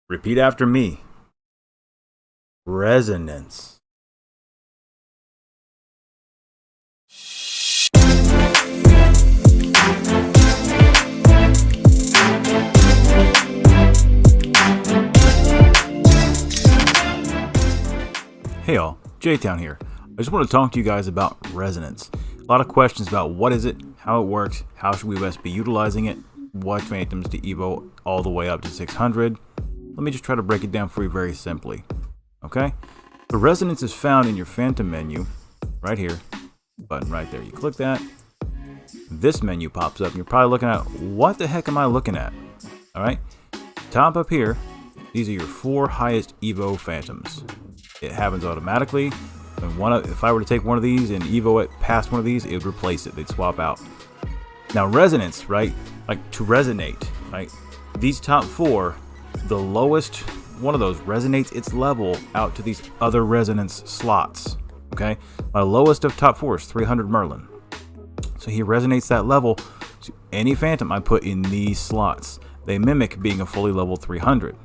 Repeat after me. Resonance. Hey y'all, JTOWN here. I just want to talk to you guys about resonance. A lot of questions about what is it, how it works, how should we best be utilizing it, what phantoms to evo all the way up to 600. Let me just try to break it down for you very simply. Okay? The resonance is found in your phantom menu, right here. Button right there. You click that. This menu pops up and you're probably looking at, what the heck am I looking at? Alright? Top up here, these are your 4 highest evo phantoms. It happens automatically. And if I were to take one of these and evo it past one of these, it would replace it. They'd swap out. Now resonance, right? Like to resonate, right? These top 4, the lowest one of those resonates its level out to these other resonance slots. Okay, my lowest of top 4 is 300 Merlin. So he resonates that level to any phantom I put in these slots. They mimic being a fully level 300.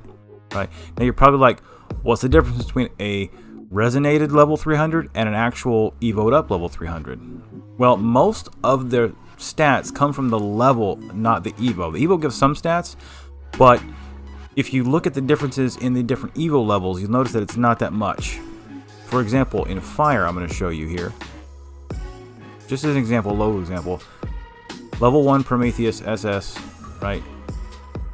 Right now, you're probably like, what's the difference between a resonated level 300 and an actual evoed up level 300? Well, most of their stats come from the level, not the evo. The evo gives some stats, but if you look at the differences in the different evo levels, you'll notice that it's not that much. For example, in fire, I'm going to show you here. Just as an example, low example. Level 1 Prometheus SS, right?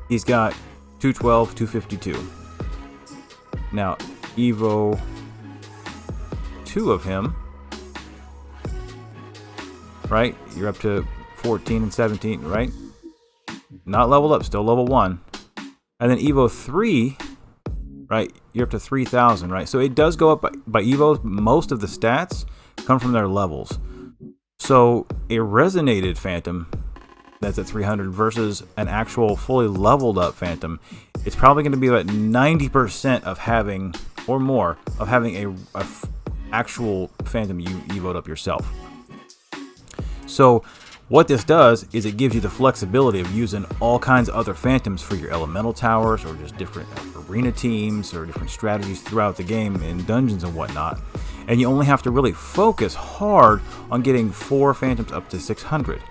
He's got 212, 252. Now, evo 2 of him, right? You're up to 14 and 17, right? Not leveled up, still level 1. And then evo 3, right? You're up to 3,000, right? So it does go up by evos. Most of the stats come from their levels. So a resonated phantom that's at 300 versus an actual fully leveled up phantom, it's probably going to be about 90% of having, or more, of having a actual phantom you evoed up yourself. So what this does is it gives you the flexibility of using all kinds of other phantoms for your elemental towers, or just different arena teams, or different strategies throughout the game in dungeons and whatnot. And you only have to really focus hard on getting 4 phantoms up to 600.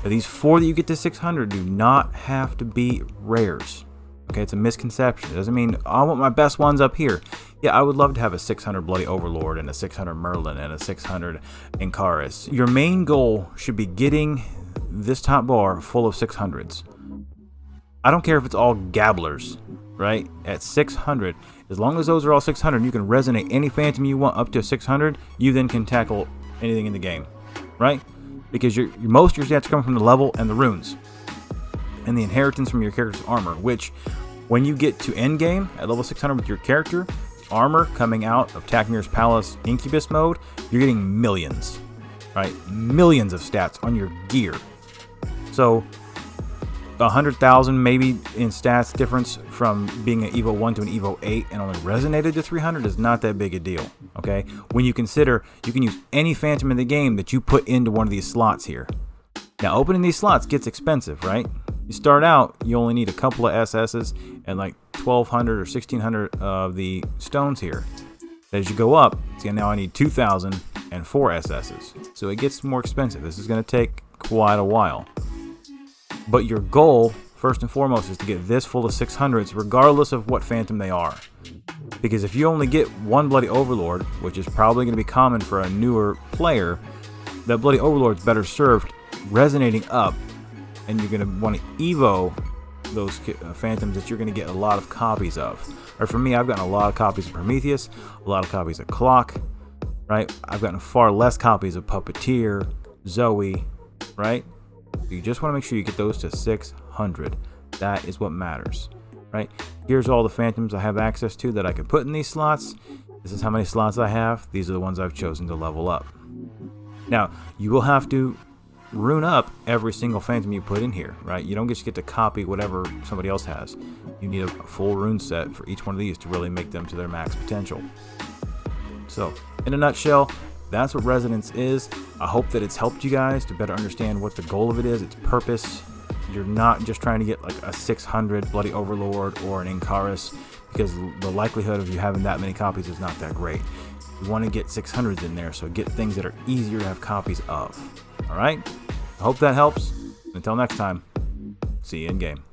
Now, these 4 that you get to 600 do not have to be rares. Okay, it's a misconception. It doesn't mean, I want my best ones up here. Yeah, I would love to have a 600 Bloody Overlord and a 600 Merlin and a 600 Incaris. Your main goal should be getting this top bar full of 600s. I don't care if it's all Gabblers, right? At 600, as long as those are all 600, you can resonate any phantom you want up to 600. You then can tackle anything in the game, right? Because most of your stats come from the level and the runes and the inheritance from your character's armor, which when you get to end game at level 600 with your character, armor coming out of Takmir's Palace Incubus mode, you're getting millions, right? Millions of stats on your gear. So 100,000 maybe in stats difference from being an Evo 1 to an Evo 8 and only resonated to 300 is not that big a deal, okay? When you consider you can use any phantom in the game that you put into one of these slots here. Now, opening these slots gets expensive, right? You start out, you only need a couple of SS's and like 1,200 or 1,600 of the stones here. As you go up, see, now I need 2,000 and 4 SS's. So it gets more expensive. This is going to take quite a while. But your goal, first and foremost, is to get this full of 600s, regardless of what phantom they are. Because if you only get one Bloody Overlord, which is probably going to be common for a newer player, that Bloody Overlord's better served resonating up, and you're going to want to evo those phantoms that you're going to get a lot of copies of. Or for me, I've gotten a lot of copies of Prometheus, a lot of copies of Clock, right? I've gotten far less copies of Puppeteer, Zoe, right? You just want to make sure you get those to 600. That is what matters, right? Here's all the phantoms I have access to that I can put in these slots. This is how many slots I have. These are the ones I've chosen to level up. Now, you will have to rune up every single phantom you put in here, right? You don't just get to copy whatever somebody else has. You need a full rune set for each one of these to really make them to their max potential. So, in a nutshell, that's what resonance is. I hope that it's helped you guys to better understand what the goal of it is, its purpose, You're not just trying to get like a 600 Bloody Overlord or an Inkaris, because the likelihood of you having that many copies is not that great. You want to get 600s in there, so get things that are easier to have copies of. Alright? I hope that helps. Until next time, see you in game.